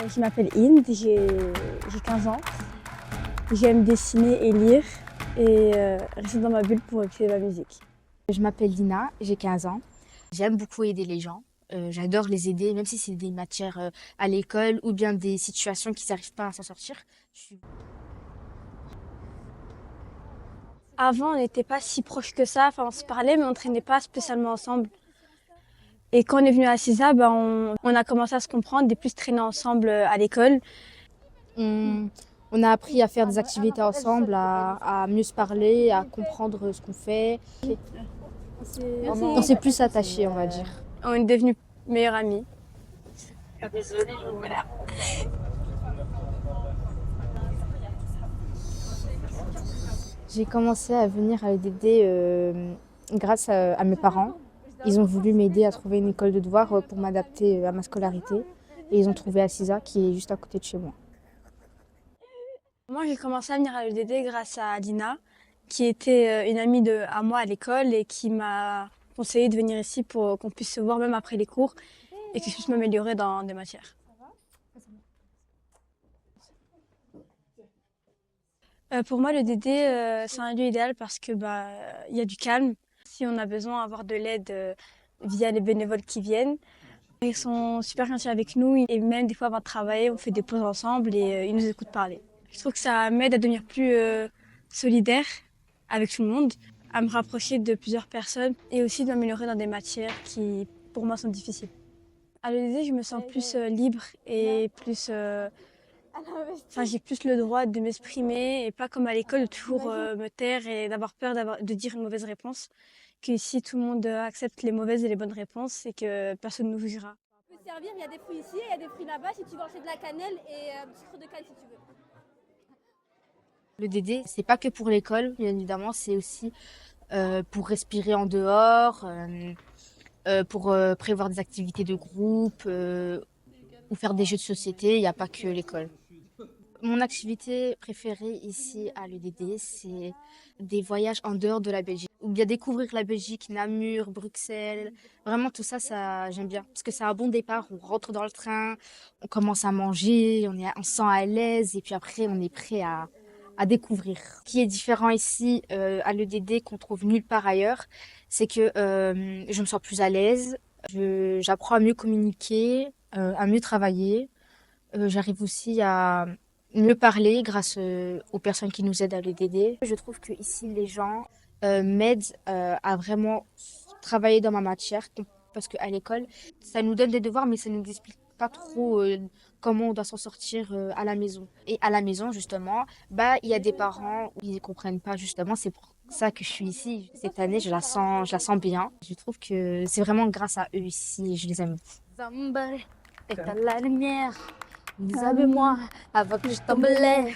Je m'appelle Inde, j'ai 15 ans. J'aime dessiner et lire et rester dans ma bulle pour écouter ma musique. Je m'appelle Lina, j'ai 15 ans. J'aime beaucoup aider les gens. J'adore les aider, même si c'est des matières à l'école ou bien des situations qu'ils n'arrivent pas à s'en sortir. Avant, on n'était pas si proches que ça. Enfin, on se parlait, mais on ne traînait pas spécialement ensemble. Et quand on est venu à CISA, on a commencé à se comprendre et plus traîner ensemble à l'école. On a appris à faire des activités ensemble, à mieux se parler, à comprendre ce qu'on fait. On s'est plus attachés, on va dire. On est devenus meilleurs amis. Désolée, voilà. J'ai commencé à venir à l'EDD grâce à mes parents. Ils ont voulu m'aider à trouver une école de devoir pour m'adapter à ma scolarité. Et ils ont trouvé à CISA, qui est juste à côté de chez moi. Moi, j'ai commencé à venir à l'EDD grâce à Lina, qui était une amie à moi à l'école et qui m'a conseillé de venir ici pour qu'on puisse se voir même après les cours et que je puisse m'améliorer dans des matières. Pour moi, le DD, c'est un lieu idéal parce que il y a du calme. Si on a besoin d'avoir de l'aide via les bénévoles qui viennent, ils sont super gentils avec nous et même des fois avant de travailler, on fait des pauses ensemble et ils nous écoutent parler. Je trouve que ça m'aide à devenir plus solidaire avec tout le monde, à me rapprocher de plusieurs personnes et aussi de m'améliorer dans des matières qui, pour moi, sont difficiles. À l'EDD, je me sens plus libre et plus... j'ai plus le droit de m'exprimer et pas comme à l'école de toujours me taire et d'avoir peur de dire une mauvaise réponse. Qu'ici, tout le monde accepte les mauvaises et les bonnes réponses et que personne ne nous jugera. Tu peux servir, il y a des fruits ici, il y a des fruits là-bas si tu veux acheter de la cannelle et un petit sucre de canne si tu veux. Le DD, c'est pas que pour l'école, bien évidemment, c'est aussi pour respirer en dehors, pour prévoir des activités de groupe ou faire des jeux de société. Il n'y a pas que l'école. Mon activité préférée ici à l'EDD, c'est des voyages en dehors de la Belgique. Ou bien découvrir la Belgique, Namur, Bruxelles. Vraiment tout ça, j'aime bien. Parce que c'est un bon départ, on rentre dans le train, on commence à manger, on se sent à l'aise et puis après on est prêt à découvrir. Ce qui est différent ici à l'EDD qu'on trouve nulle part ailleurs, c'est que je me sens plus à l'aise, j'apprends à mieux communiquer, à mieux travailler. J'arrive aussi à mieux parler grâce aux personnes qui nous aident à l'EDD. Je trouve que ici les gens m'aident à vraiment travailler dans ma matière parce qu'à l'école, ça nous donne des devoirs mais ça nous explique pas trop comment on doit s'en sortir à la maison. Et à la maison, justement, il y a des parents où ils ne comprennent pas, justement. C'est pour ça que je suis ici. Cette année, je la sens bien. Je trouve que c'est vraiment grâce à eux ici. Je les aime. Éteins la lumière, dis-moi avant que je tombe l'air.